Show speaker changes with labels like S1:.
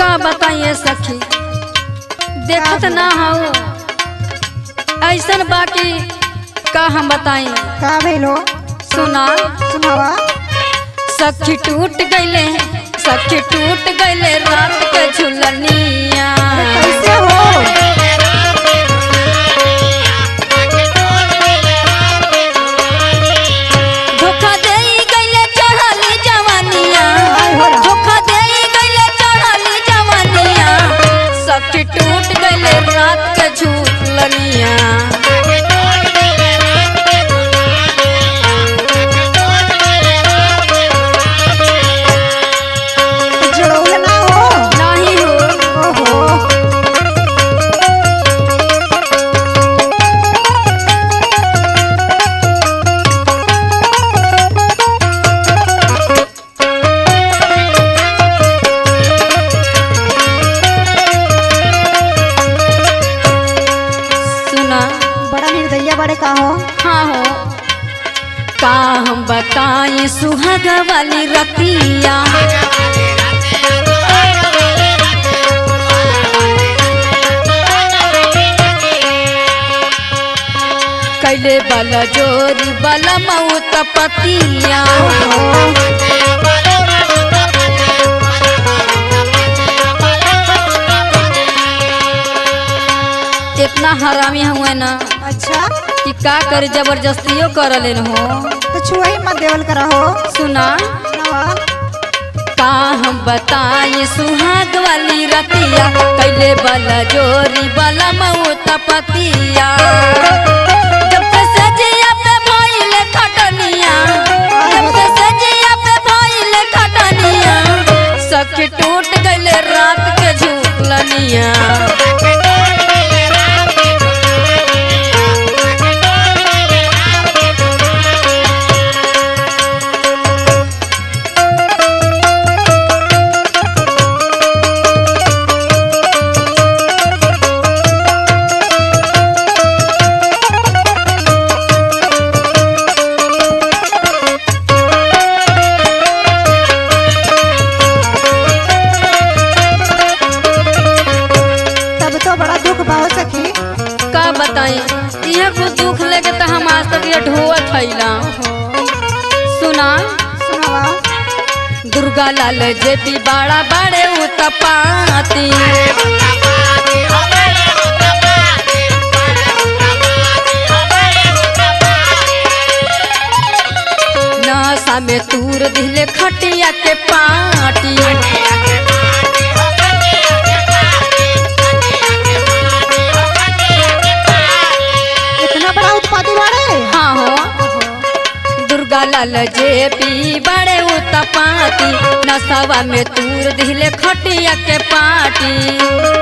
S1: का बताइए सखी, देखत ना हो ऐसन बाकी का हम बताई।
S2: का भेलो?
S1: सुना
S2: सुनावा।
S1: सखी टूट गईले, सखी टूट गईले रात के झुलनिया।
S2: कैसे हो?
S1: धोखा दे गईले चढ़ाली जवानिया, धोखा दे गईले चढ़ाली जवानिया। सखी टूट गईले रात के झुलनिया।
S2: जड़ौल ना हो?
S1: नहीं हो।
S2: ओहो।
S1: सुना
S2: बड़ा निर्दयी बड़े का हो?
S1: हाँ हो। का हम बताई सुहाग वाली रतिया। कैले बला जोरी बला मऊत पतिया। इतना हरामी हुए ना
S2: अच्छा,
S1: कि का कर जबरदस्तियों कर लेन हो।
S2: तो छुआई मत देवल करा हो।
S1: सुना
S2: सुनावा।
S1: का हम बताई सुहाग वाली रतिया। कैले बला जोरी बला मऊत पतिया। जब से सजिया पे भइले खटनिया, जब से सजिया पे भइले खटनिया। सखी टूट गईले रात के झुलनिया।
S2: तब तो बड़ा दुख बा हो सखी।
S1: का बताई, यह कुछ दुख लेके तो हम आज तक ये ढोवत थैला। सुना
S2: सुनावा।
S1: दुर्गा लाल जेपी बाड़ा बाड़े उतपाती। नशा में तूर दिले खटिया के पाटी।
S2: इतना बड़ा उत्पादी बाड़े?
S1: हाँ हो। दुर्गा लाल जेपी बड़े उतपाती। नशवा में तूर दिले खटिया के पाटी।